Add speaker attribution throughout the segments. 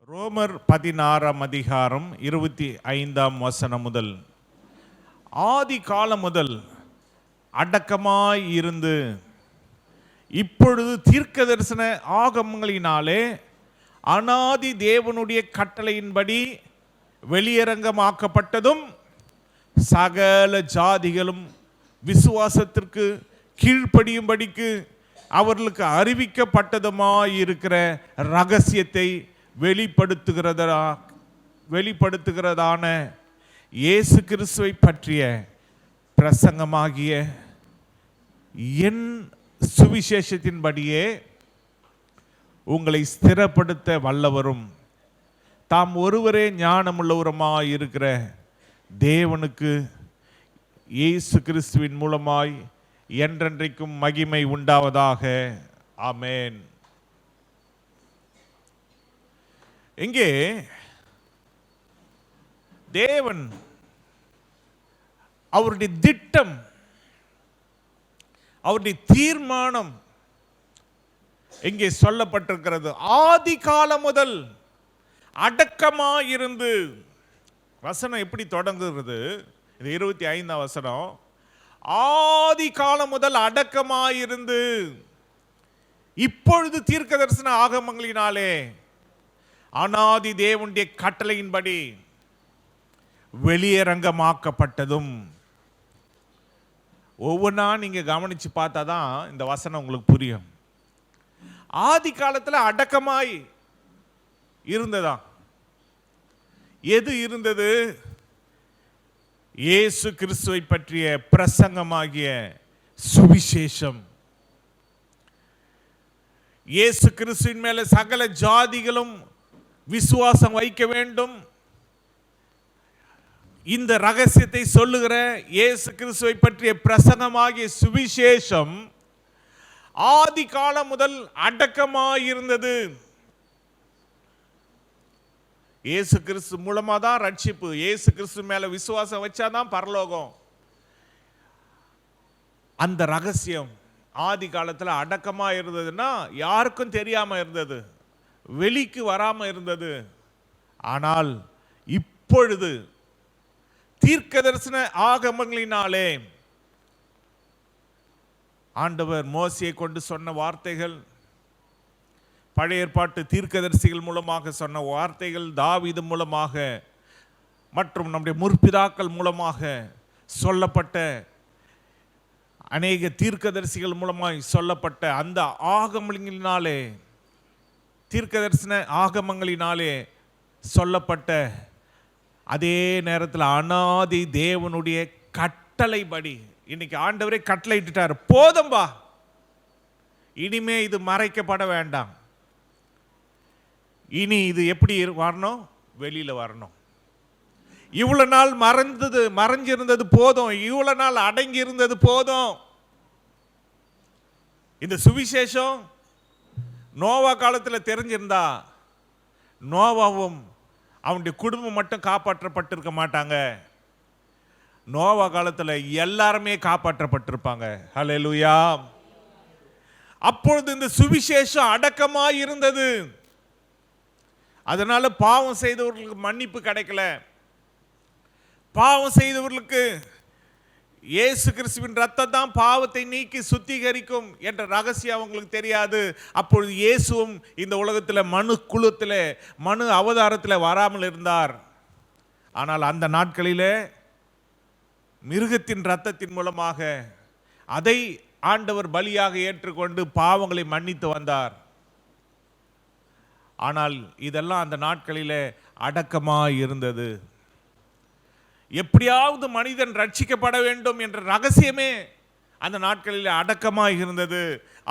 Speaker 1: ரோமர் 16 அதிகாரம் 25 முதல், ஆதி காலம் முதல் அடக்கமாய் இருந்து இப்பொழுது தீர்க்க தரிசன ஆகமங்களினாலே அனாதி தேவனுடைய கட்டளையின்படி வெளியரங்கமாக்கப்பட்டதும் சகல ஜாதிகளும் விசுவாசத்திற்கு கீழ்ப்படியும்படிக்கு அவர்களுக்கு அறிவிக்கப்பட்டதுமாயிருக்கிற ரகசியத்தை வெளிப்படுத்துகிறதான இயேசு கிறிஸ்துவை பற்றிய பிரசங்கமாகிய என் சுவிசேஷத்தின்படியே உங்களை ஸ்திரப்படுத்த வல்லவரும் தாம் ஒருவரே ஞானமுள்ளவருமாயிருக்கிற தேவனுக்கு இயேசு கிறிஸ்துவின் மூலமாய் என்றென்றைக்கும் மகிமை உண்டாவதாக. ஆமென். இங்கே தேவன் அவருடைய திட்டம், அவருடைய தீர்மானம் இங்கே சொல்லப்பட்டிருக்கிறது. ஆதி காலம் முதல் அடக்கமாயிருந்து, வசனம் எப்படி தொடங்குகிறது? இது 25 வசனம். ஆதி காலம் முதல் அடக்கமாயிருந்து இப்பொழுது தீர்க்க தரிசன ஆகமங்களினாலே அனாதி தேவனுடைய கட்டளையின்படி வெளியரங்கமாக்கப்பட்டதும். ஒவ்வொன்றா நீங்க கவனிச்சு பார்த்தாதான் இந்த வசனம் உங்களுக்கு புரியும். ஆதி காலத்தில் அடக்கமாய் இருந்ததா? எது இருந்தது? இயேசு கிறிஸ்துவை பற்றிய பிரசங்கமாகிய சுவிசேஷம். இயேசு கிறிஸ்துவின் மேல சகல ஜாதிகளும் விசுவாசம் வைக்க வேண்டும். இந்த ரகசியத்தை சொல்லுகிற இயேசு கிறிஸ்துவை பற்றிய பிரசங்கமாகிய சுவிசேஷம் ஆதி காலம் முதல் அடக்கமாயிருந்தது. இயேசு கிறிஸ்து மூலமா தான் ரட்சிப்பு. இயேசு கிறிஸ்து மேல விசுவாசம் வச்சாதான் பரலோகம். அந்த ரகசியம் ஆதி காலத்தில் அடக்கமா இருந்ததுன்னா யாருக்கும் தெரியாம இருந்தது, வெளிக்கு வராம இருந்தது. ஆனால் இப்பொழுது தீர்க்க தரிசன ஆகமங்களினாலே ஆண்டவர் மோசேயை கொண்டு சொன்ன வார்த்தைகள், பழைய ஏற்பாட்டு தீர்க்கதரிசிகள் மூலமாக சொன்ன வார்த்தைகள், தாவீது மூலமாக மற்றும் நம்முடைய முற்பிதாக்கள் மூலமாக சொல்லப்பட்ட அநேக தீர்க்கதரிசிகள் மூலமாக சொல்லப்பட்ட அந்த ஆகமங்களினாலே, தீர்க்கதரிசன ஆகமங்களினாலே சொல்லப்பட்ட அதே நேரத்தில் அனாதி தேவனுடைய கட்டளைப்படி இன்னைக்கு ஆண்டவரே கட்டளையிட்டார். போதும்பா, இனிமே இது மறைக்கப்பட வேண்டாம். இனி இது எப்படி வரணும்? வெளியில வரணும். இவ்வளவு நாள் மறைஞ்சிருந்தது போதும், இவ்வளவு நாள் அடங்கி இருந்தது போதும். இந்த சுவிசேஷம் நோவா காலத்தில் தெரிஞ்சிருந்தா நோவாவும் அவனுடைய குடும்பம் மட்டும் காப்பாற்றப்பட்டிருக்க மாட்டாங்க. நோவா காலத்தில் எல்லாருமே காப்பாற்றப்பட்டிருப்பாங்க. ஹல்லேலூயா. அப்பொழுது இந்த சுவிசேஷம் அடக்கமாய் இருந்தது. அதனால பாவம் செய்தவர்களுக்கு மன்னிப்பு கிடைக்கல. பாவம் செய்தவர்களுக்கு இயேசு கிறிஸ்துவின் ரத்தம் தான் பாவத்தை நீக்கி சுத்திகரிக்கும் என்ற ரகசியம் அவங்களுக்கு தெரியாது. அப்பொழுது இயேசுவும் இந்த உலகத்தில் மனு குலத்தில், மனு அவதாரத்தில் வராமல் இருந்தார். ஆனால் அந்த நாட்களிலே மிருகத்தின் ரத்தத்தின் மூலமாக அதை ஆண்டவர் பலியாக ஏற்றுக்கொண்டு பாவங்களை மன்னித்து வந்தார். ஆனால் இதெல்லாம் அந்த நாட்களிலே அடக்கமாய் இருந்தது. எப்படியாவது மனிதன் ரட்சிக்கப்பட வேண்டும் என்ற ரகசியமே அந்த நாட்களில் அடக்கமாய் இருந்தது.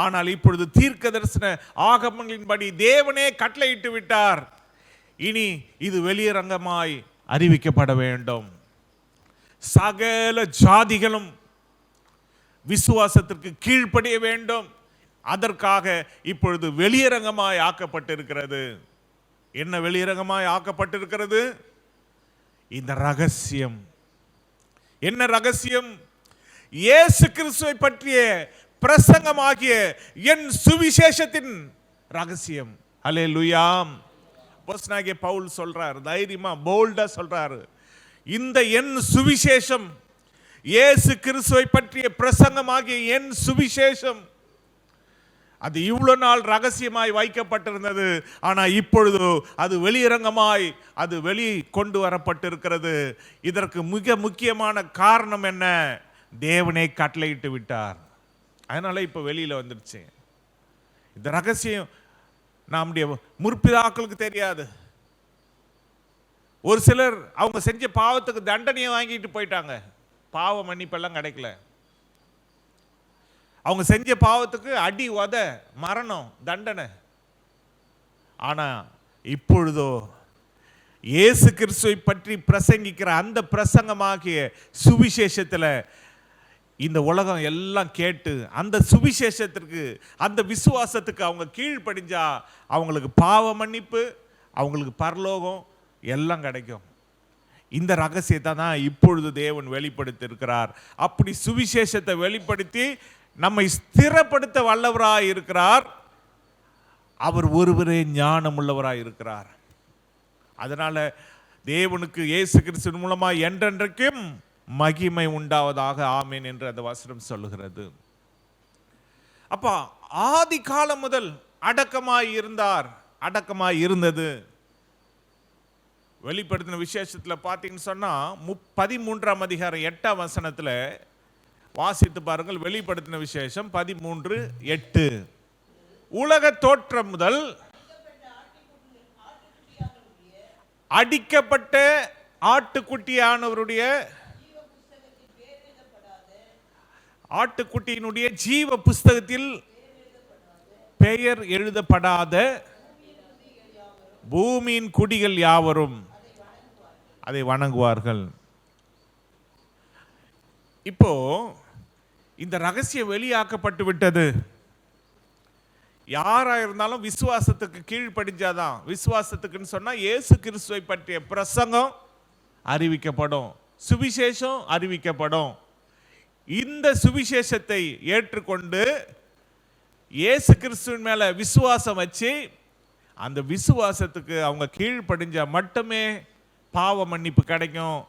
Speaker 1: ஆனால் இப்பொழுது தீர்க்க தரிசன ஆகமங்களின்படி தேவனே கட்டளையிட்டு விட்டார். இனி இது வெளியரங்கமாய் அறிவிக்கப்பட வேண்டும். சகல ஜாதிகளும் விசுவாசத்திற்கு கீழ்ப்படிய வேண்டும். அதற்காக இப்பொழுது வெளியரங்கமாய் ஆக்கப்பட்டிருக்கிறது. என்ன வெளியரங்கமாய் ஆக்கப்பட்டிருக்கிறது? இந்த ரகசியம். என்ன ரகசியம்? இயேசு கிறிஸ்துவை பற்றிய பிரசங்கமாகிய என் சுவிசேஷத்தின் ரகசியம். அல்லேலூயா. அப்போஸ்தலனாகிய பவுல் சொல்றாரு, தைரியமா போல்டா சொல்றாரு, இந்த என் சுவிசேஷம், இயேசு கிறிஸ்துவை பற்றிய பிரசங்கமாகிய என் சுவிசேஷம், அது இவ்வளவு நாள் ரகசியமாய் வைக்கப்பட்டிருந்தது. ஆனா இப்பொழுது அது வெளியரங்கமாய் அது வெளி கொண்டு வரப்பட்டிருக்கிறது. இதற்கு மிக முக்கியமான காரணம் என்ன? தேவனே கட்டளையிட்டு விட்டார். அதனால இப்ப வெளியில வந்துருச்சு. இந்த ரகசியம் நம்முடைய முற்பிதாக்களுக்கு தெரியாது. ஒரு சிலர் அவங்க செஞ்ச பாவத்துக்கு தண்டனையை வாங்கிட்டு போயிட்டாங்க, பாவ மன்னிப்பெல்லாம் கிடைக்கல. அவங்க செஞ்ச பாவத்துக்கு அடி, உத, மரணம், தண்டனை. ஆனா இப்பொழுதோ இயேசு கிறிஸ்துவை பற்றி பிரசங்கிக்கிற அந்த பிரசங்கமாகிய சுவிசேஷத்தில் இந்த உலகம் எல்லாம் கேட்டு அந்த சுவிசேஷத்திற்கு, அந்த விசுவாசத்துக்கு அவங்க கீழ்ப்படிஞ்சா அவங்களுக்கு பாவ மன்னிப்பு, அவங்களுக்கு பரலோகம் எல்லாம் கிடைக்கும். இந்த ரகசியத்தை தான் இப்பொழுது தேவன் வெளிப்படுத்தி இருக்கிறார். அப்படி சுவிசேஷத்தை வெளிப்படுத்தி நம்மை ஸ்திரப்படுத்த வல்லவராய் இருக்கிறார். அவர் ஒருவரே ஞானம் உள்ளவராய் இருக்கிறார். அதனால தேவனுக்கு இயேசு கிறிஸ்து மூலமா என்றென்றைக்கும் மகிமை உண்டாவதாக, ஆமேன் என்று அந்த வசனம் சொல்லுகிறது. அப்ப ஆதி காலம் முதல் அடக்கமாய் இருந்தார், அடக்கமாய் இருந்தது. வெளிப்படுத்தின விசேஷத்தில் பார்த்தீங்கன்னு சொன்னா 13ஆம் அதிகாரம் 8ஆம் வசனத்துல வாசித்து பாருங்கள். வெளிப்படுத்தின விசேஷம் 13:8. உலக தோற்றம் முதல் அடிக்கப்பட்ட ஆட்டுக்குட்டியானவருடைய, ஆட்டுக்குட்டியினுடைய ஜீவ புஸ்தகத்தில் பெயர் எழுதப்படாத பூமியின் குடிகள் யாவரும் அதை வணங்குவார்கள். இப்போ இந்த ரகசியம் வெளியாக்கப்பட்டு விட்டது. யாரா இருந்தாலும் விசுவாசத்துக்கு கீழ்ப்படிஞ்சாதான், விசுவாசத்துக்குன்னு சொன்னா இயேசு கிறிஸ்துவை பற்றிய பிரசங்கம் அறிவிக்கப்படும், சுவிசேஷம் அறிவிக்கப்படும். இந்த சுவிசேஷத்தை ஏற்றுக்கொண்டு இயேசு கிறிஸ்துவின் மேல விசுவாசம் வச்சு அந்த விசுவாசத்துக்கு அவங்க கீழ்ப்படிஞ்சா மட்டுமே பாவ மன்னிப்பு கிடைக்கும்.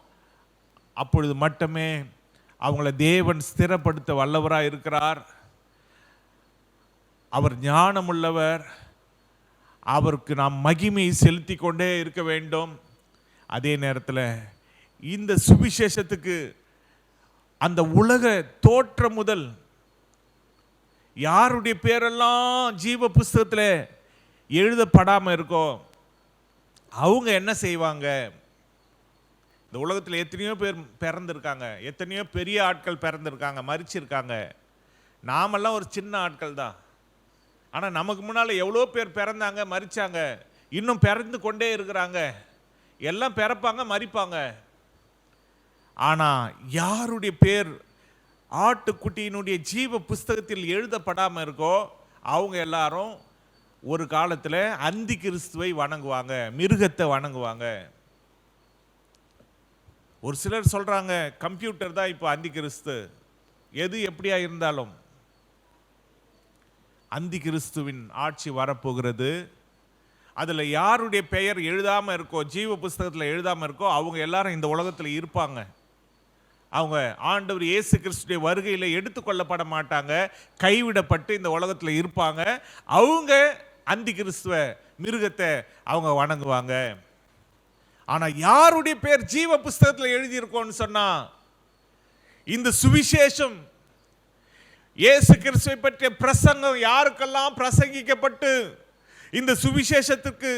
Speaker 1: அப்பொழுது மட்டுமே அவங்கள தேவன் ஸ்திரப்படுத்த வல்லவராக இருக்கிறார். அவர் ஞானம் உள்ளவர். அவருக்கு நாம் மகிமையை செலுத்தி கொண்டே இருக்க வேண்டும். அதே நேரத்தில் இந்த சுவிசேஷத்துக்கு அந்த உலக தோற்றம் முதல் யாருடைய பேரெல்லாம் ஜீவ புஸ்தகத்தில் எழுதப்படாமல் இருக்கோ அவங்க என்ன செய்வாங்க? இந்த உலகத்தில் எத்தனையோ பேர் பிறந்திருக்காங்க, எத்தனையோ பெரிய ஆட்கள் பிறந்திருக்காங்க, மரிச்சிருக்காங்க. நாமெல்லாம் ஒரு சின்ன ஆட்கள் தான். ஆனால் நமக்கு முன்னால் எவ்வளோ பேர் பிறந்தாங்க, மரிச்சாங்க, இன்னும் பிறந்து கொண்டே இருக்கிறாங்க. எல்லாம் பிறப்பாங்க, மரிப்பாங்க. ஆனால் யாருடைய பேர் ஆட்டுக்குட்டியினுடைய ஜீவ புஸ்தகத்தில் எழுதப்படாமல் இருக்கோ அவங்க எல்லாரும் ஒரு காலத்தில் அந்தி கிறிஸ்துவை வணங்குவாங்க, மிருகத்தை வணங்குவாங்க. ஒரு சிலர் சொல்றாங்க கம்ப்யூட்டர் தான் இப்போ அந்தி கிறிஸ்து. எது எப்படியா இருந்தாலும் அந்தி கிறிஸ்துவின் ஆட்சி வரப்போகிறது. அதில் யாருடைய பெயர் எழுதாமல் இருக்கோ, ஜீவ புஸ்தகத்தில் எழுதாமல் இருக்கோ அவங்க எல்லாரும் இந்த உலகத்தில் இருப்பாங்க. அவங்க ஆண்டவர் இயேசு கிறிஸ்துடைய வருகையில் எடுத்துக்கொள்ளப்பட மாட்டாங்க, கைவிடப்பட்டு இந்த உலகத்தில் இருப்பாங்க. அவங்க அந்தி கிறிஸ்துவ மிருகத்தை அவங்க வணங்குவாங்க. ஆனால் யாருடைய பேர் ஜீவ புஸ்தகத்தில் எழுதியிருக்கோன்னு சொன்னா, இந்த சுவிசேஷம் இயேசு கிறிஸ்துவை பற்றிய பிரசங்கம் யாருக்கெல்லாம் பிரசங்கிக்கப்பட்டு இந்த சுவிசேஷத்துக்கு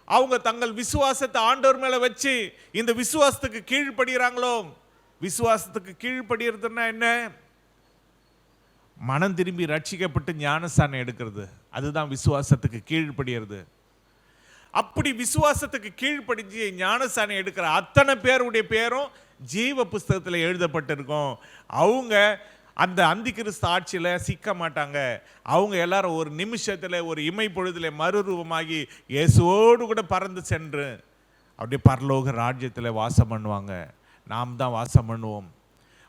Speaker 1: அவங்க தங்கள் விசுவாசத்தை ஆண்டவர் மேல வச்சு இந்த விசுவாசத்துக்கு கீழ்ப்படுகிறாங்களோ, விசுவாசத்துக்கு கீழ்ப்படுகிறதுன்னா என்ன? மனம் திரும்பி ரட்சிக்கப்பட்டு ஞானஸ்தானம் எடுக்கிறது, அதுதான் விசுவாசத்துக்கு கீழ்ப்படுகிறது. அப்படி விசுவாசத்துக்கு கீழ்ப்படிஞ்சு ஞானஸ்தானம் எடுக்கிற அத்தனை பேருடைய பேரும் ஜீவ புஸ்தகத்தில் எழுதப்பட்டிருக்கும். அவங்க அந்த அந்தி கிறிஸ்து ஆட்சியில் சிக்க மாட்டாங்க. அவங்க எல்லாரும் ஒரு நிமிஷத்தில், ஒரு இமை பொழுதில் மறுரூபமாகி இயேசுவோடு கூட பறந்து சென்று அப்படியே பரலோக ராஜ்யத்தில் வாசம் பண்ணுவாங்க. நாம் தான் வாசம் பண்ணுவோம்.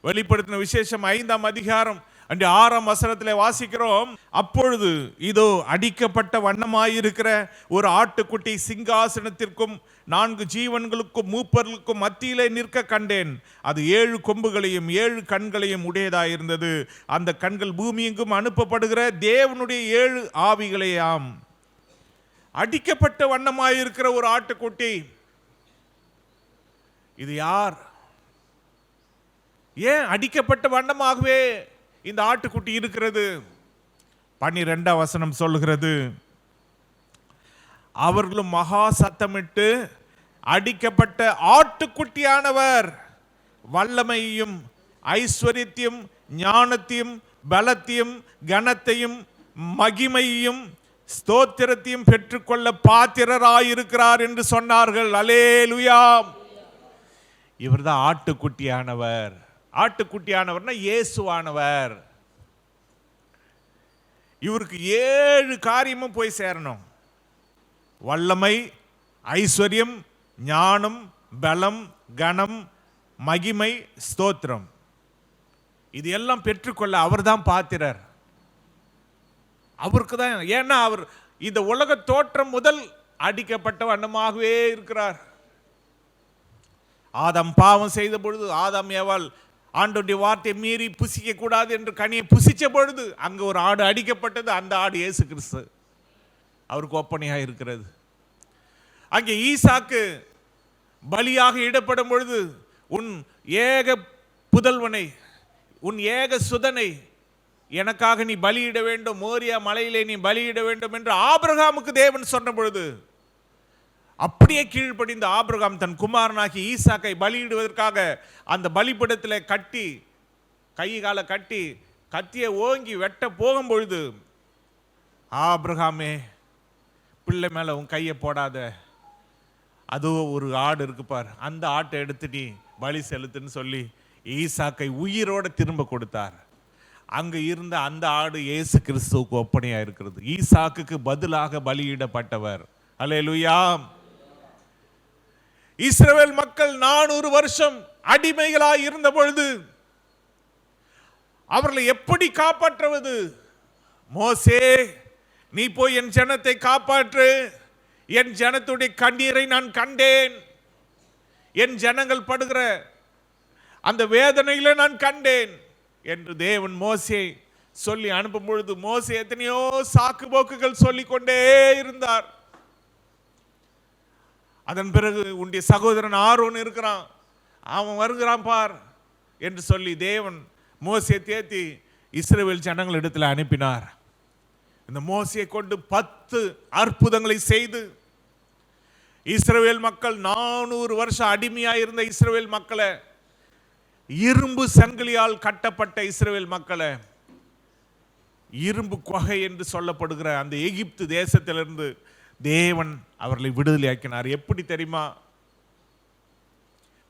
Speaker 1: வெளிப்படுத்தின விசேஷம் 5ஆம் அதிகாரம் அன்று 6ஆம் வசனத்திலே வாசிக்கிறோம், அப்பொழுது இதோ அடிக்கப்பட்ட வண்ணமாயிருக்கிற ஒரு ஆட்டுக்குட்டி சிங்காசனத்திற்கும் 4 ஜீவன்களுக்கும் மூப்பர்களுக்கும் மத்தியிலே நிற்க கண்டேன். அது 7 கொம்புகளையும் 7 கண்களையும் உடையதாயிருந்தது. அந்த கண்கள் பூமியெங்கும் அனுப்பப்படுகிற தேவனுடைய 7 ஆவிகளேயாம். அடிக்கப்பட்ட வண்ணமாயிருக்கிற ஒரு ஆட்டுக்குட்டி, இது யார்? ஏன் அடிக்கப்பட்ட வண்ணமாகவே இந்த ஆட்டுக்குட்டி இருக்கிறது? 12ஆம் வசனம் சொல்லுகிறது, அவர்களும் மகா சத்தமிட்டு அடிக்கப்பட்ட ஆட்டுக்குட்டியானவர் வல்லமையையும் ஐஸ்வர்யத்தையும் ஞானத்தையும் பலத்தையும் கனத்தையும் மகிமையையும் ஸ்தோத்திரத்தையும் பெற்றுக்கொள்ள பாத்திரராயிருக்கிறார் என்று சொன்னார்கள். அல்லேலூயா. இவர்தான் ஆட்டுக்குட்டியானவர். ஆட்டுக்குட்டியானவர்னா இயேசுவானவர். இவருக்கு 7 காரியமும் போய் சேரணும். வல்லமை, ஐஸ்வர்யம், ஞானம், பலம், கனம், மகிமை, ஸ்தோத்திரம், இது எல்லாம் பெற்றுக்கொள்ள அவர்தான் பாத்திரர். அவருக்கு தான். ஏன்னா அவர் இந்த உலக தோற்றம் முதல் அடிக்கப்பட்ட வண்ணமாகவே இருக்கிறார். ஆதாம் பாவம் செய்த பொழுது ஆதாம் ஏவாள் ஆண்டவருடைய வார்த்தையை மீறி புசிக்க கூடாது என்று கனியை புசிச்ச பொழுது அங்க ஒரு ஆடு அடிக்கப்பட்டது. அந்த ஆடு இயேசு கிறிஸ்து, அவருக்கு ஒப்பனையாக இருக்கிறது. அங்கே ஈசாக்கு பலியாக இடப்படும் பொழுது உன் ஏக புதல்வனை, உன் ஏக சுதனை எனக்காக நீ பலியிட வேண்டும், மோரியா மலையிலே நீ பலியிட வேண்டும் என்று ஆபிரகாமுக்கு தேவன் சொன்ன பொழுது அப்படியே கீழ்ப்படிந்த ஆபிரகாம் தன் குமாரனாகி ஈசாக்கை பலியிடுவதற்காக அந்த பலிபீடத்தில் கட்டி, கை காலை கட்டி கத்தியை ஓங்கி வெட்ட போகும் பொழுது, ஆபிரகாமே பிள்ளை மேல உன் கையை போடாத, அதோ ஒரு ஆடு இருக்கு பார், அந்த ஆட்டை எடுத்து நீ பலி செலுத்துன்னு சொல்லி ஈசாக்கை உயிரோட திரும்ப கொடுத்தார். அங்க இருந்த அந்த ஆடு இயேசு கிறிஸ்துவுக்கு ஒப்பனையா இருக்கிறது. ஈசாக்குக்கு பதிலாக பலியிடப்பட்டவர். அல்லேலூயா. இஸ்ரவேல் மக்கள் 400 வருஷம் அடிமைகளாய் இருந்த பொழுது அவர்களை எப்படி காப்பாற்றுவது? மோசே, நீ போய் என் ஜனத்தை காப்பாற்று, என் ஜனத்துடைய கண்ணீரை நான் கண்டேன், என் ஜனங்கள் படுகிற அந்த வேதனையில நான் கண்டேன் என்று தேவன் மோசே சொல்லி அனுப்பும் பொழுது மோசே எத்தனையோ சாக்கு போக்குகள் சொல்லிக் கொண்டே இருந்தார். அதன் பிறகு உன்னுடைய சகோதரன் ஆரோன் இருக்கிறான், அவன் வருகிறான் பார் என்று சொல்லி தேவன் மோசே தேத்தி இஸ்ரவேல் ஜனங்கள் இடத்துல அனுப்பினார். இந்த மோசையை கொண்டு 10 அற்புதங்களை செய்து இஸ்ரவேல் மக்கள் 400 வருஷம் அடிமையாக இருந்த இஸ்ரவேல் மக்களை, இரும்பு சங்கிலியால் கட்டப்பட்ட இஸ்ரவேல் மக்களை, இரும்பு குகை என்று சொல்லப்படுகிற அந்த எகிப்து தேசத்திலிருந்து தேவன் அவர்களை விடுதலையாக்கினார். எப்படி தெரியுமா?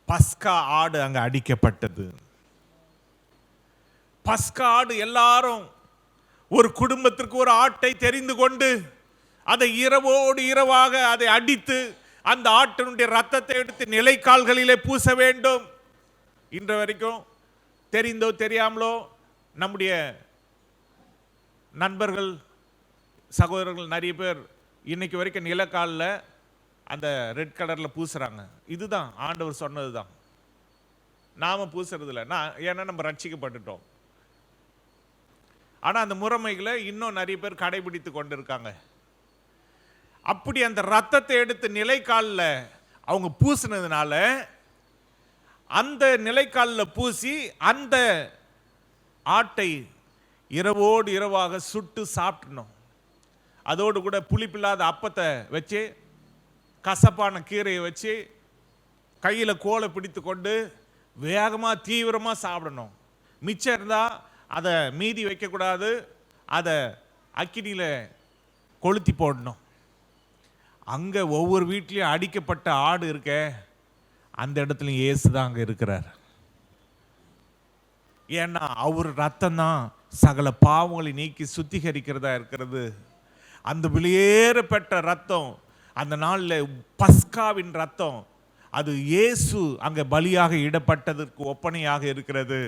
Speaker 1: பஸ்கா ஆடு அங்க அடிக்கப்பட்டது. பஸ்கா ஆடு, எல்லாரும் ஒரு குடும்பத்திற்கு ஒரு ஆட்டை தெரிந்து கொண்டு அதை இரவோடு இரவாக அதை அடித்து அந்த ஆட்டினுடைய ரத்தத்தை எடுத்து நிலைக்கால்களிலே பூச வேண்டும். இன்று வரைக்கும் தெரிந்தோ தெரியாமலோ நம்முடைய நண்பர்கள் சகோதரர்கள் நிறைய பேர் இன்னைக்கு வரைக்கும் நிலக்காலில் அந்த ரெட் கலரில் பூசுறாங்க. இதுதான் ஆண்டவர் சொன்னது தான். நாம பூசுறது இல்லை, ஏன்னா நம்ம ரட்சிக்கப்பட்டுட்டோம். ஆனால் அந்த முறைமைகளை இன்னும் நிறைய பேர் கடைபிடித்து கொண்டு இருக்காங்க. அப்படி அந்த ரத்தத்தை எடுத்து நிலைக்காலில் அவங்க பூசினதுனால அந்த நிலைக்காலில் பூசி அந்த ஆட்டை இரவோடு இரவாக சுட்டு சாப்பிடணும். அதோடு கூட புளிப்பில்லாத அப்பத்தை வச்சு, கசப்பான கீரையை வச்சு, கையில் கோலை பிடித்து கொண்டு வேகமாக தீவிரமாக சாப்பிடணும். மிச்சம் இருந்தால் அதை மீதி வைக்கக்கூடாது, அதை அக்கினியில் கொளுத்தி போடணும். அங்கே ஒவ்வொரு வீட்லேயும் அடிக்கப்பட்ட ஆடு இருக்க, அந்த இடத்துல இயேசு தான் அங்கே இருக்கிறார். ஏன்னா அவர் ரத்தம் தான் சகல பாவங்களை நீக்கி சுத்திகரிக்கிறதா இருக்கிறது. அந்த வெளியேற பெற்ற ரத்தம், அந்த நாளில் பஸ்காவின் ரத்தம், அது இயேசு அங்கே பலியாக இடப்பட்டதற்கு ஒப்பனையாக இருக்கிறது.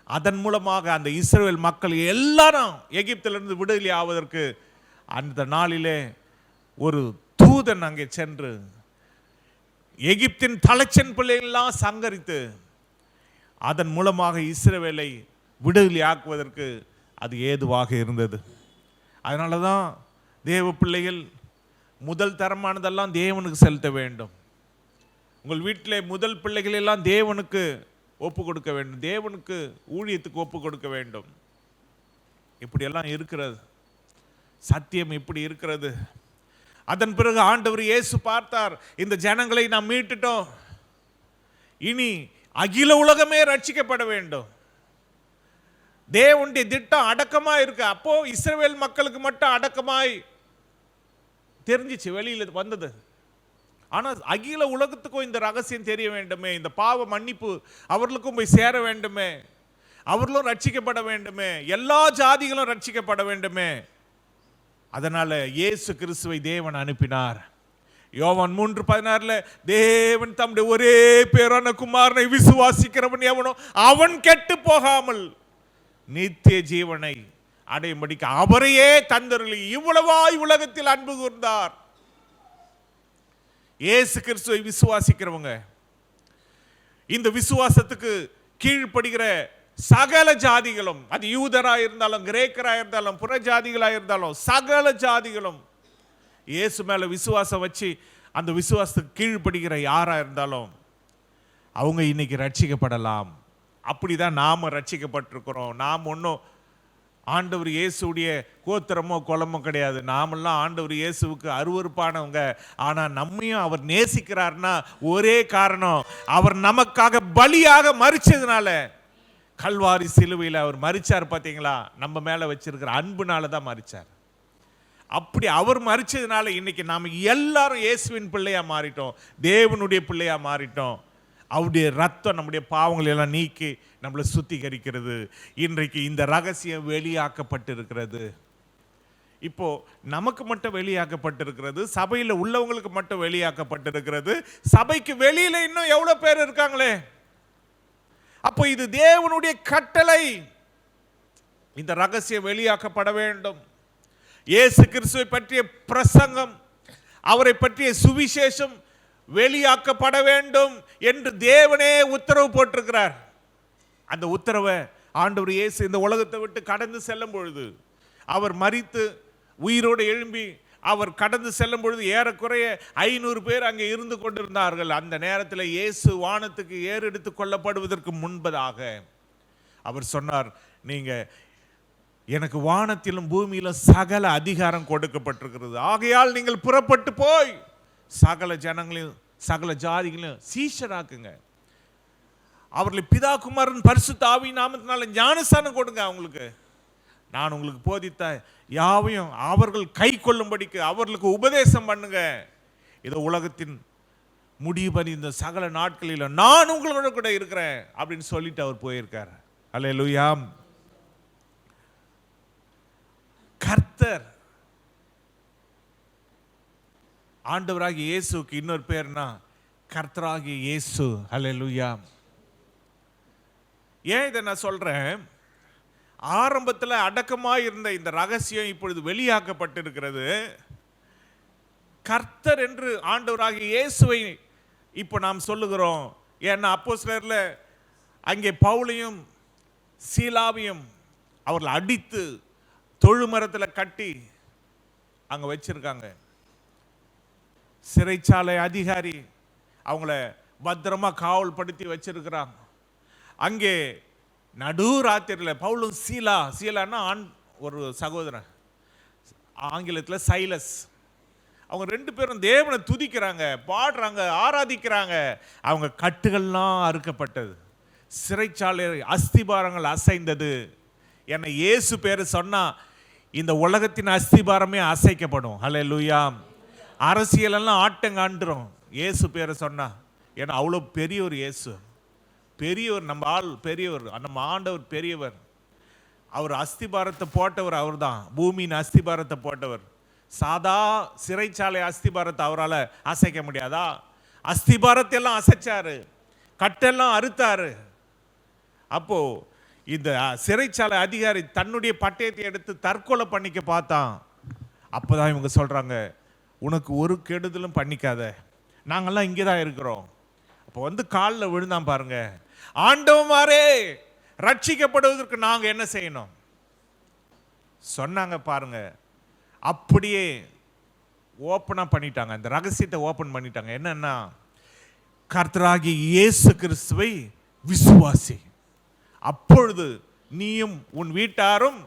Speaker 1: அதன் மூலமாக அந்த இஸ்ரவேல் மக்கள் எல்லாரும் எகிப்திலிருந்து விடுதலை ஆவதற்கு அந்த நாளிலே ஒரு தூதன் அங்கே சென்று எகிப்தின் தலைச்சன் பிள்ளைகளெல்லாம் சங்கரித்து அதன் மூலமாக இஸ்ரவேலை விடுதலை ஆக்குவதற்கு அது ஏதுவாக இருந்தது. அதனால தான் தேவ பிள்ளைகள் முதல் தரமானதெல்லாம் தேவனுக்கு செலுத்த வேண்டும். உங்கள் வீட்டிலே முதல் பிள்ளைகள் எல்லாம் தேவனுக்கு ஒப்பு கொடுக்க வேண்டும், தேவனுக்கு ஊழியத்துக்கு ஒப்பு கொடுக்க வேண்டும். இப்படியெல்லாம் இருக்கிறது, சத்தியம் இப்படி இருக்கிறது. அதன் பிறகு ஆண்டவர் இயேசு பார்த்தார், இந்த ஜனங்களை நாம் மீட்டுட்டோம், இனி அகில உலகமே ரட்சிக்கப்பட வேண்டும். தேவனுடைய திட்டம் அடக்கமாய் இருக்கு. அப்போ இஸ்ரவேல் மக்களுக்கு மட்டும் அடக்கமாய் தெரிஞ்சிச்சு, வெளியில வந்தது. ஆனால் அகில உலகத்துக்கும் இந்த ரகசியம் தெரிய வேண்டுமே, இந்த பாவ மன்னிப்பு அவர்களுக்கும் போய் சேர வேண்டுமே, அவர்களும் ரட்சிக்கப்பட வேண்டுமே, எல்லா ஜாதிகளும் ரட்சிக்கப்பட வேண்டுமே. அதனால இயேசு கிறிஸ்துவை தேவன் அனுப்பினார். யோவான் 3:16 தேவன் தம்முடைய ஒரே பேரான குமாரனை விசுவாசிக்கிறவன் எவனோ அவன் கெட்டு போகாமல் நித்திய ஜீவனை அடையும்படிக்கு அவரையே தந்தருளி இவ்வளவாய் உலகத்தில் அன்பு கூர்ந்தார். இயேசு கிறிஸ்துவை விசுவாசிக்கிறவங்க, இந்த விசுவாசத்துக்கு கீழ்ப்படுகிற சகல ஜாதிகளும், அது யூதராக இருந்தாலும் கிரேக்கராக இருந்தாலும் புற ஜாதிகளாக இருந்தாலும் சகல ஜாதிகளும் இயேசு மேல விசுவாசம் வச்சு அந்த விசுவாசத்துக்கு கீழ்ப்படுகிற யாரா இருந்தாலும் அவங்க இன்னைக்கு ரட்சிக்கப்படலாம். அப்படிதான் நாம ரட்சிக்கப்பட்டிருக்கிறோம். நாம் ஒன்றும் ஆண்டவர் இயேசுடைய கோத்திரமோ குலமோ கிடையாது. நாமெல்லாம் ஆண்டவர் இயேசுவுக்கு அருவருப்பானவங்க. ஆனால் நம்மையும் அவர் நேசிக்கிறார்னா ஒரே காரணம், அவர் நமக்காக பலியாக மரிச்சதுனால. கல்வாரி சிலுவையில் அவர் மரிச்சார் பார்த்தீங்களா, நம்ம மேலே வச்சிருக்கிற அன்புனால தான் மரிச்சார். அப்படி அவர் மரிச்சதுனால இன்னைக்கு நாம் எல்லாரும் இயேசுவின் பிள்ளையா மாறிட்டோம், தேவனுடைய பிள்ளையா மாறிட்டோம். அவருடைய ரத்தம் நம்முடைய பாவங்களை எல்லாம் நீக்கி நம்மளை சுத்திகரிக்கிறது. இன்றைக்கு இந்த ரகசியம் வெளியாக்கப்பட்டிருக்கிறது. இப்போ நமக்கு மட்டும் வெளியாக்கப்பட்டிருக்கிறது, சபையில் உள்ளவங்களுக்கு மட்டும் வெளியாக்கப்பட்டிருக்கிறது. சபைக்கு வெளியில இன்னும் எவ்வளவு பேர் இருக்காங்களே. அப்போ இது தேவனுடைய கட்டளை, இந்த ரகசியம் வெளியாக்கப்பட வேண்டும். இயேசு கிறிஸ்துவை பற்றிய பிரசங்கம், அவரை பற்றிய சுவிசேஷம் வெளியாக்கப்பட வேண்டும் என்று தேவனே உத்தரவு போட்டிருக்கிறார். அந்த உத்தரவை ஆண்டவர் இயேசு இந்த உலகத்தை விட்டு கடந்து செல்லும் பொழுது, அவர் மரித்து உயிரோடு எழும்பி அவர் கடந்து செல்லும் பொழுது ஏறக்குறைய 500 பேர் அங்கே இருந்து கொண்டிருந்தார்கள். அந்த நேரத்தில் இயேசு வானத்துக்கு ஏறெடுத்து கொள்ளப்படுவதற்கு முன்பதாக அவர் சொன்னார், நீங்க எனக்கு வானத்திலும் பூமியிலும் சகல அதிகாரம் கொடுக்கப்பட்டிருக்கிறது, ஆகையால் நீங்கள் புறப்பட்டு போய் சகல ஜனங்களையும் சகல ஜாதிகளையும் சீஷராக்குங்க, அவர்களை பிதா குமாரன் பரிசுத்த ஆவி நாமத்தினால ஞானஸ்நானம் கொடுங்க, அவங்களுக்கு நான் உங்களுக்கு போதித்த யாவையும் அவர்கள் கை கொள்ளும்படிக்கு அவர்களுக்கு உபதேசம் பண்ணுங்க. இதை உலகத்தின் முடிவு இந்த சகல நாட்களில் நான் உங்களோட கூட இருக்கிறேன் அப்படின்னு சொல்லிட்டு அவர் போயிருக்கார். அல்லேலூயா. கர்த்தர் ஆண்டவராகிய இயேசுக்கு இன்னொரு பேர்னா கர்த்தராகிய இயேசு. அல்லேலூயா. ஏன் இதை நான் சொல்றேன், ஆரம்பத்தில் அடக்கமாக இருந்த இந்த ரகசியம் இப்பொழுது வெளியாக்கப்பட்டிருக்கிறது. கர்த்தர் என்று ஆண்டவராகிய இயேசுவை இப்போ நாம் சொல்லுகிறோம். ஏன்னா அப்போஸ்தலர்ல அங்கே பவுலையும் சீலாவையும் அவர்களை அடித்து தொழுமரத்தில் கட்டி அங்கே வச்சிருக்காங்க. சிறைச்சாலை அதிகாரி அவங்கள பத்திரமா காவல் படுத்தி வச்சிருக்கிறாங்க. அங்கே நடு ராத்திரியில் பவுலும் சீலான்னா ஒரு சகோதரன், ஆங்கிலத்தில் சைலஸ், அவங்க 2 பேரும் தேவனை துதிக்கிறாங்க, பாடுறாங்க, ஆராதிக்கிறாங்க. அவங்க கட்டுகள்லாம் அறுக்கப்பட்டது, சிறைச்சாலை அஸ்திபாரங்கள் அசைந்தது. என்னை இயேசு பேர் சொன்னா இந்த உலகத்தின் அஸ்திபாரமே அசைக்கப்படும். அல்லேலூயா. அரசியலெல்லாம் ஆட்டங்காண்டுரும் இயேசு பேரை சொன்னா. ஏன்னா அவ்வளோ பெரியவர் இயேசு, பெரியவர், நம்ம ஆள் பெரியவர், நம்ம ஆண்டவர் பெரியவர். அவர் அஸ்திபாரத்தை போட்டவர் அவர் தான், பூமியின் அஸ்திபாரத்தை போட்டவர். சாதா சிறைச்சாலை அஸ்திபாரத்தை அவரால் அசைக்க முடியாதா? அஸ்திபாரத்தை எல்லாம் அசைச்சாரு, கட்டெல்லாம் அறுத்தாரு. அப்போ இந்த சிறைச்சாலை அதிகாரி தன்னுடைய பட்டயத்தை எடுத்து தற்கொலை பண்ணிக்க பார்த்தான். அப்பதான் இவங்க சொல்றாங்க, உனக்கு ஒரு கெடுதலும் பண்ணிக்காத, நாங்கெல்லாம் இங்கே தான் இருக்கிறோம். அப்போ வந்து காலில் விழுந்தான் பாருங்க, ஆண்டவமாரே ரட்சிக்கப்படுவதற்கு நாங்கள் என்ன செய்யணும் சொன்னாங்க பாருங்க. அப்படியே ஓப்பனாக பண்ணிட்டாங்க, அந்த ரகசியத்தை ஓப்பன் பண்ணிட்டாங்க. என்னன்னா, கர்த்தராகிய இயேசு கிறிஸ்துவை விசுவாசி, அப்பொழுது நீயும் உன் வீட்டாரும்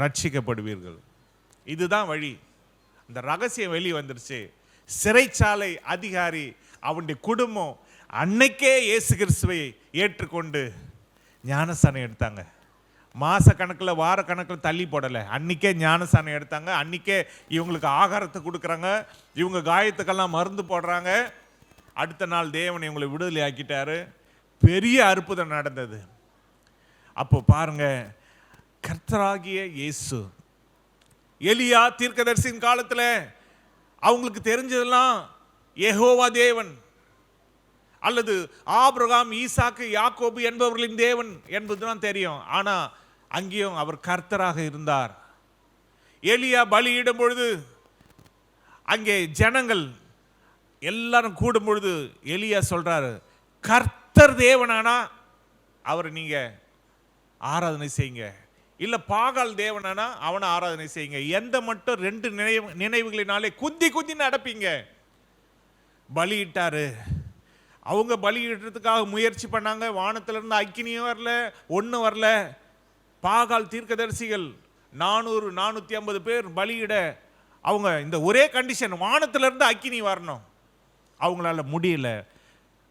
Speaker 1: ரட்சிக்கப்படுவீர்கள். இதுதான் வழி. அந்த ரகசியம் வெளியே வந்துருச்சு. சிறைச்சாலை அதிகாரி அவனுடைய குடும்பம் அன்னைக்கே இயேசு கிறிஸ்துவை ஏற்றுக்கொண்டு ஞானஸ்தானம் எடுத்தாங்க. மாச கணக்கில் வார கணக்கில் தள்ளி போடலை, அன்னைக்கே ஞானஸ்தானம் எடுத்தாங்க. அன்னைக்கே இவங்களுக்கு ஆகாரத்தை கொடுக்குறாங்க, இவங்க காயத்துக்கெல்லாம் மருந்து போடுறாங்க. அடுத்த நாள் தேவன் இவங்களை விடுதலை ஆக்கிட்டாரு. பெரிய அற்புதம் நடந்தது. அப்போ பாருங்க, கர்த்தராகிய இயேசு எலியா தீர்க்கதரிசியின் காலத்தில் அவங்களுக்கு தெரிஞ்சதெல்லாம் யெகோவா தேவன் அல்லது ஆபிரகாம், ஈசாக்கு, யாக்கோபு என்பவர்களின் தேவன் என்பதுதான் தெரியும். ஆனா அங்கேயும் அவர் கர்த்தராக இருந்தார். எலியா பலியிடும் பொழுது அங்கே ஜனங்கள் எல்லாரும் கூடும் பொழுது எலியா சொல்றாரு, கர்த்தர் தேவனானா அவரை நீங்க ஆராதனை செய்யுங்க, இல்ல பாகால் தேவனானா அவனை ஆராதனை செய்யுங்க. எந்த மட்டும் ரெண்டு நினைவுகளினாலே குந்தி குந்தி நடப்பீங்க. பலியிட்டாரு. அவங்க பலியிடுறதுக்காக முயற்சி பண்ணாங்க. வானத்திலிருந்து அக்கினியும் வரல, ஒன்றும் வரல. பாகால் தீர்க்கதரிசிகள் 400-450 பேர் பலியிட அவங்க இந்த ஒரே கண்டிஷன், வானத்திலிருந்து அக்கினி வரணும். அவங்களால முடியல.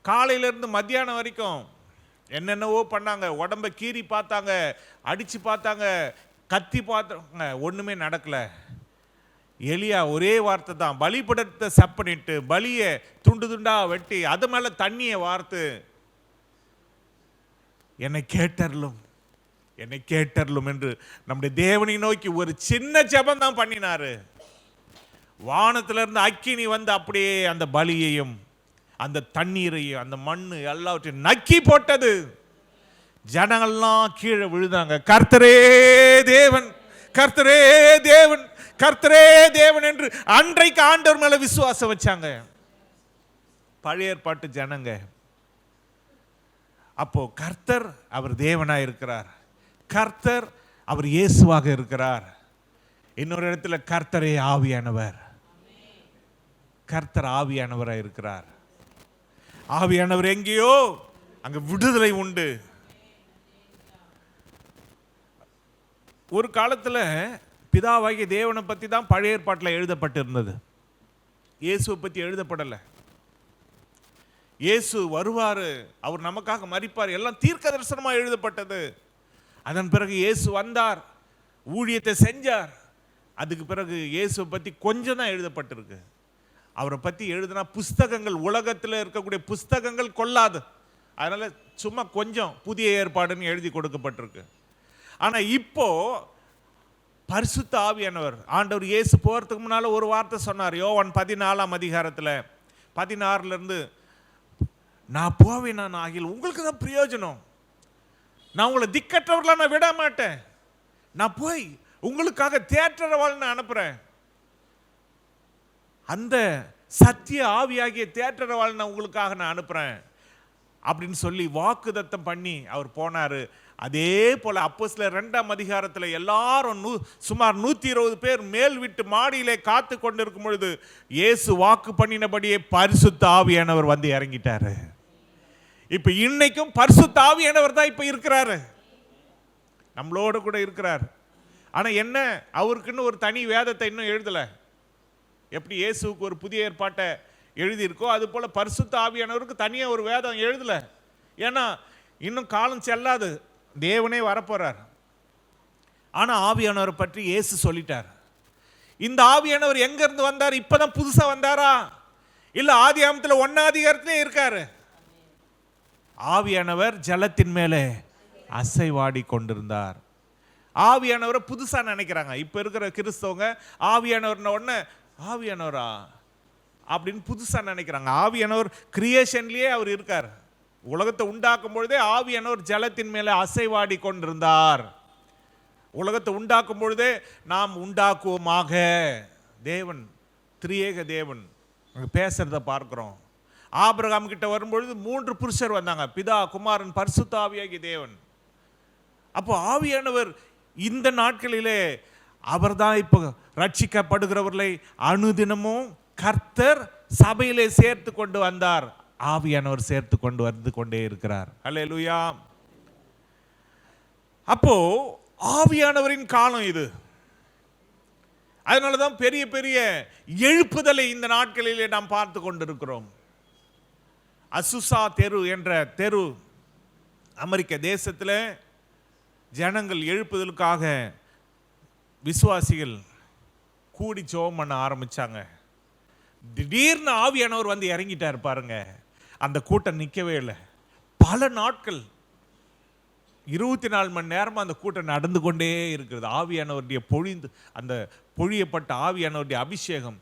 Speaker 1: காலையிலேருந்து மத்தியானம் வரைக்கும் என்னென்னவோ பண்ணாங்க, உடம்ப கீறி பார்த்தாங்க, அடிச்சு பார்த்தாங்க, கத்தி பார்த்தாங்க, ஒன்றுமே நடக்கலை. எலியா ஒரே வார்த்தை தான், பலிபடத்தை சப்பனிட்டு பலியை துண்டு துண்டா வெட்டி அது மேலே தண்ணியை வார்த்து, என்னை கேட்டர்லும் என்னை கேட்டர்லும் என்று நம்முடைய தேவனை நோக்கி ஒரு சின்ன ஜெபம் தான் பண்ணினாரு. வானத்திலிருந்து அக்கினி வந்து அப்படியே அந்த பலியையும் அந்த தண்ணீரையும் அந்த மண்ணு எல்லாவற்றையும் நக்கி போட்டது. ஜனங்கள்லாம் கீழே விழுந்தாங்க. கர்த்தரே தேவன், கர்த்தரே தேவன், கர்த்தரே தேவன் என்று அன்றைக்கு ஆண்டவர் மேல விசுவாசம் வச்சாங்க பழைய ஏற்பாட்டு ஜனங்க. அப்போ கர்த்தர் அவர் தேவனாய் இருக்கிறார், கர்த்தர் அவர் இயேசுவாக இருக்கிறார். இன்னொரு இடத்துல கர்த்தரே ஆவியானவர், கர்த்தர் ஆவியானவராக இருக்கிறார். ஆவியானவர் எங்கேயோ அங்க விடுதலை உண்டு. ஒரு காலத்தில் பிதாவாகிய தேவனை பற்றி தான் பழைய ஏற்பாட்டில் எழுதப்பட்டிருந்தது, இயேசுவை பற்றி எழுதப்படலை. இயேசு வருவார், அவர் நமக்காக மரிப்பார், எல்லாம் தீர்க்க தரிசனமாக எழுதப்பட்டது. அதன் பிறகு இயேசு வந்தார், ஊழியத்தை செஞ்சார். அதுக்கு பிறகு இயேசுவை பற்றி கொஞ்சம் தான் எழுதப்பட்டிருக்கு. அவரை பற்றி எழுதினா புஸ்தகங்கள், உலகத்தில் இருக்கக்கூடிய புஸ்தகங்கள் கொள்ளாது. அதனால சும்மா கொஞ்சம் புதிய ஏற்பாடுன்னு எழுதி கொடுக்கப்பட்டிருக்கு. ஆனால் இப்போ பரிசுத்த ஆவியானவர், ஆண்டவர் இயேசு போகிறதுக்கு முன்னால் ஒரு வார்த்தை சொன்னார். யோவான் 14ஆம் அதிகாரத்தில் 16 நான் போவேன், நான் ஆகில் உங்களுக்கு தான் பிரயோஜனம், நான் உங்களை திக்கற்றவர்களாக நான் விட மாட்டேன், நான் போய் உங்களுக்காக தேற்றரவாள் நான் அனுப்புகிறேன், அந்த சத்திய ஆவியாகிய தேற்றரவாள் நான் உங்களுக்காக நான் அனுப்புகிறேன் அப்படின்னு சொல்லி வாக்குதத்தம் பண்ணி அவர் போனார். அதே போல் அப்போஸ்தலர் 2ஆம் அதிகாரத்தில் எல்லாரும் சுமார் 120 பேர் மேல் வீட்டு மாடியிலே காத்து கொண்டிருக்கும் பொழுது இயேசு வாக்கு பண்ணினபடியே பரிசுத்த ஆவியானவர் வந்து இறங்கிட்டாரு. இப்போ இன்னைக்கும் பரிசுத்த ஆவியானவர் தான் இப்போ இருக்கிறாரு, நம்மளோட கூட இருக்கிறார். ஆனால் என்ன, அவருக்குன்னு ஒரு தனி வேதத்தை இன்னும் எழுதலை. எப்படி இயேசுக்கு ஒரு புதிய ஏற்பாட்டை எழுதியிருக்கோ அது போல் பரிசுத்த ஆவியானவருக்கு தனியாக ஒரு வேதம் எழுதலை. ஏன்னா இன்னும் காலம் செல்லாது, தேவனே வரப்போறார். ஆனால் ஆவியானவரை பற்றி இயேசு சொல்லிட்டார். இந்த ஆவியானவர் எங்கேருந்து வந்தார்? இப்போதான் புதுசாக வந்தாரா? இல்லை ஆதியாகமத்தில் 1ஆம் அதிகாரத்திலே இருக்காரு. ஆவியானவர் ஜலத்தின் மேலே அசைவாடி கொண்டிருந்தார். ஆவியானவரை புதுசாக நினைக்கிறாங்க இப்போ இருக்கிற கிறிஸ்தவங்க. ஆவியானவர்ன உடனே ஆவியானவரா அப்படின்னு புதுசாக நினைக்கிறாங்க. ஆவியானவர் கிரியேஷன்லேயே அவர் இருக்கார். உலகத்தை உண்டாக்கும் பொழுதே ஆவியானவர் ஜலத்தின் மேலே அசைவாடி கொண்டிருந்தார். உலகத்தை உண்டாக்கும் பொழுதே நாம் உண்டாக்குவோமாக. தேவன், திரியேக தேவன் பேசுறத பார்க்கிறோம். ஆபிரகாம் கிட்ட வரும்பொழுது 3 புருஷர் வந்தாங்க, பிதா, குமாரன், பரிசுத்த ஆவியாகிய தேவன். அப்போ ஆவியானவர் இந்த நாட்களிலே அவர்தான் இப்போ ரட்சிக்கப்படுகிறவர்களை அனுதினமும் கர்த்தர் சபையிலே சேர்த்து கொண்டு வந்தார். ஆவியானவர் சேர்த்து கொண்டு வந்து கொண்டே இருக்கிறார். அல்லேலூயா. அப்போ ஆவியானவரின் காலம் இது. அதனாலதான் பெரிய பெரிய எழுப்புதலை இந்த நாட்களிலே நாம் பார்த்து கொண்டிருக்கிறோம். அசுசா தெரு என்ற தெரு அமெரிக்க தேசத்தில் ஜனங்கள் எழுப்புதலுக்காக விசுவாசிகள் கூடி ஜெபம் பண்ண ஆரம்பிச்சாங்க. திடீர்னு ஆவியானவர் வந்து இறங்கிட்டார் பாருங்க. அந்த கூட்டம் நிற்கவே இல்லை. பல நாட்கள் 24 மணி நேரமா அந்த கூட்டம் நடந்து கொண்டே இருக்கிறது. ஆவியானவருடைய அந்த பொழியப்பட்ட ஆவியானவருடைய அபிஷேகம்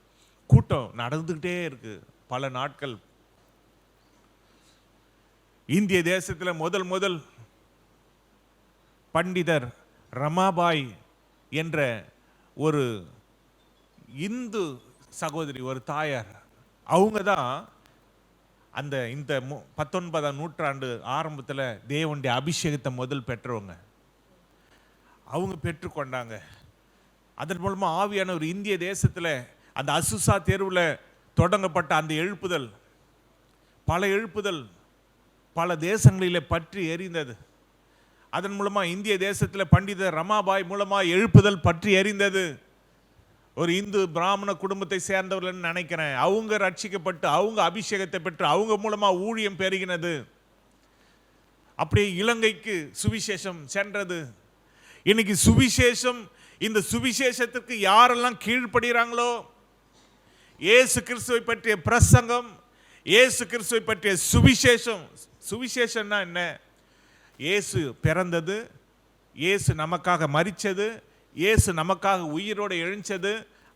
Speaker 1: கூட்டம் நடந்துகிட்டே இருக்கு பல நாட்கள். இந்திய தேசத்தில் முதல் பண்டிதர் ரமாபாய் என்ற ஒரு இந்து சகோதரி, ஒரு தாயார், அவங்க தான் இந்த 19ஆம் நூற்றாண்டு ஆரம்பத்தில் தேவனுடைய அபிஷேகத்தை முதல் பெற்றவங்க. அவங்க பெற்றுக்கொண்டாங்க. அதன் மூலமாக ஆவியானவர் இந்திய தேசத்தில் அந்த அசுசா தெருவில் தொடங்கப்பட்ட அந்த எழுப்புதல், பல தேசங்களிலே பற்றி எரிந்தது. அதன் மூலமாக இந்திய தேசத்தில் பண்டிதர் ரமாபாய் மூலமாக எழுப்புதல் பற்றி எரிந்தது. ஒரு இந்து பிராமண குடும்பத்தை சேர்ந்தவர்கள் நினைக்கிறேன். அவங்க ரட்சிக்கப்பட்டு அவங்க அபிஷேகத்தை பெற்று அவங்க மூலமாக ஊழியம் பெருகினது. அப்படியே இலங்கைக்கு சுவிசேஷம் சென்றது. இன்னைக்கு சுவிசேஷம், இந்த சுவிசேஷத்துக்கு யாரெல்லாம் கீழ்ப்படுகிறாங்களோ, இயேசு கிறிஸ்துவை பற்றிய பிரசங்கம், இயேசு கிறிஸ்துவை பற்றிய சுவிசேஷம். சுவிசேஷம்னா என்ன? இயேசு பிறந்தது, இயேசு நமக்காக மரித்தது, இயேசு நமக்காக உயிரோடு எழுந்தது,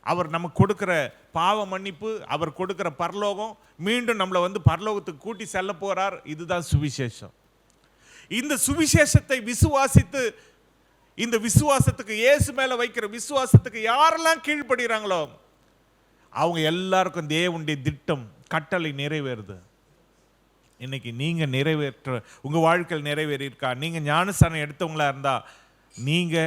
Speaker 1: அவர் நமக்கு கொடுக்கிற பாவ மன்னிப்பு, அவர் கொடுக்கிற பரலோகம், மீண்டும் நம்மளை வந்து பரலோகத்துக்கு கூட்டி செல்ல போறார். இதுதான் சுவிசேஷம். இந்த சுவிசேஷத்தை விசுவாசித்து, இந்த விசுவாசத்துக்கு, இயேசு மேல வைக்கிற விசுவாசத்துக்கு யாரெல்லாம் கீழ்ப்படுகிறாங்களோ அவங்க எல்லாருக்கும் தேவனுடைய திட்டம், கட்டளை நிறைவேறுது. இன்னைக்கு நீங்க நிறைவேற்ற, உங்க வாழ்க்கையில் நிறைவேறியிருக்கா? நீங்க ஞானஸ்தானம் எடுத்தவங்களா இருந்தா நீங்க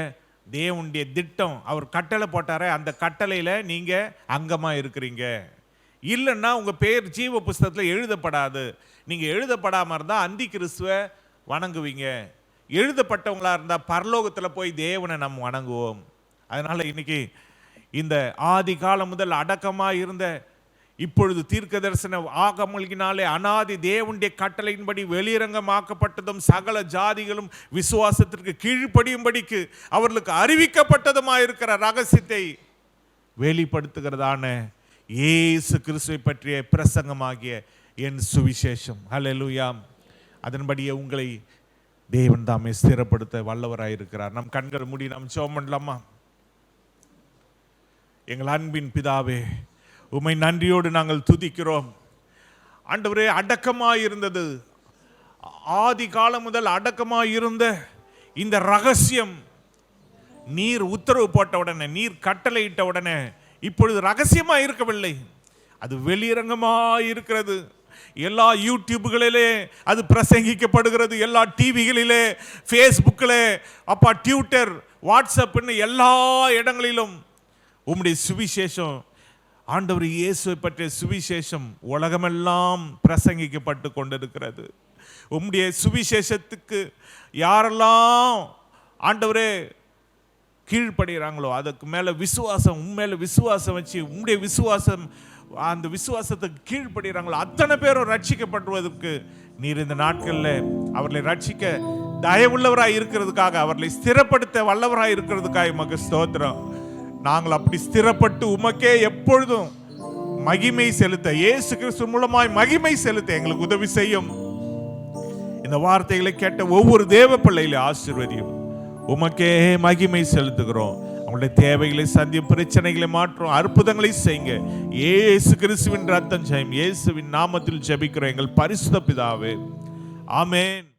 Speaker 1: தேவனுடைய திட்டம், அவர் கட்டளை போட்டாரே அந்த கட்டளையில நீங்க அங்கமா இருக்கிறீங்க. இல்லைன்னா உங்க பேர் ஜீவ புஸ்தகத்தில் எழுதப்படாது. நீங்க எழுதப்படாம இருந்தா அந்தி கிறிஸ்துவ வணங்குவீங்க. எழுதப்பட்டவங்களா இருந்தா பரலோகத்தில் போய் தேவனை நம்ம வணங்குவோம். அதனால இன்னைக்கு இந்த ஆதி காலம் முதல் அடக்கமா இருந்த, இப்பொழுது தீர்க்க தரிசன ஆகமல்கினாலே அனாதி தேவனுடைய கட்டளையின்படி வெளியரங்கமாக்கப்பட்டதும் சகல ஜாதிகளும் விசுவாசத்திற்கு கீழ்ப்படியும்படிக்கு அவர்களுக்கு அறிவிக்கப்பட்டதுமாயிருக்கிற ரகசியத்தை வெளிப்படுத்துகிறதான இயேசு கிறிஸ்துவை பற்றிய பிரசங்கமாகிய என் சுவிசேஷம். ஹல்லேலூயா. அதன்படியே உங்களை தேவன் தாமே ஸ்திரப்படுத்த வல்லவராயிருக்கிறார். நம் கண்கள் மூடி நாம் ஜெபம் பண்ணலாமா? எங்கள் அன்பின் பிதாவே, உம்மை நன்றியோடு நாங்கள் துதிக்கிறோம். ஆண்டவரே, அடக்கமாயிருந்தது, ஆதி காலம் முதல் அடக்கமாயிருந்த இந்த ரகசியம் நீர் உத்தரவு போட்ட உடனே, நீர் கட்டளையிட்ட உடனே இப்பொழுது ரகசியமா இருக்கவில்லை, அது வெளியரங்கமாக இருக்கிறது. எல்லா யூடியூப்களிலே அது பிரசங்கிக்கப்படுகிறது, எல்லா டிவிகளிலே, ஃபேஸ்புக்கில், அப்பா ட்விட்டர், வாட்ஸ்அப்னு எல்லா இடங்களிலும் உம்முடைய சுவிசேஷம், ஆண்டவர் இயேசுவை பற்றிய சுவிசேஷம் உலகமெல்லாம் பிரசங்கிக்கப்பட்டு கொண்டிருக்கிறது. உம்முடைய சுவிசேஷத்துக்கு யாரெல்லாம் ஆண்டவரே கீழ்ப்படுகிறாங்களோ, அதுக்கு மேலே விசுவாசம், உண்மையில விசுவாசம் வச்சு உம்முடைய விசுவாசம், அந்த விசுவாசத்துக்கு கீழ்ப்படுகிறாங்களோ அத்தனை பேரும் ரட்சிக்கப்படுவதற்கு நீர் இந்த நாட்களில் அவர்களை ரட்சிக்க தயவுள்ளவராய் இருக்கிறதுக்காக, அவர்களை ஸ்திரப்படுத்த வல்லவராய் இருக்கிறதுக்காக உமக்கு ஸ்தோத்திரம். நாங்கள் அப்படி ஸ்திரப்பட்டு உமக்கே எப்பொழுதும் மகிமை செலுத்த, இயேசு கிறிஸ்து மூலமாய் மகிமை செலுத்த எங்களுக்கு உதவி செய்யும். இந்த வார்த்தைகளை கேட்ட ஒவ்வொரு தேவ பிள்ளைகளை ஆசீர்வதியும். உமக்கே மகிமை செலுத்துகிறோம். அவங்களுடைய தேவைகளை சந்தியும், பிரச்சனைகளை மாற்றும், அற்புதங்களை செய்யுங்க. இயேசு கிறிஸ்துவின் ரத்தம் ஜெயம், இயேசுவின் நாமத்தில் ஜெபிக்கிறோம் எங்கள் பரிசுத்த பிதாவே, ஆமென்.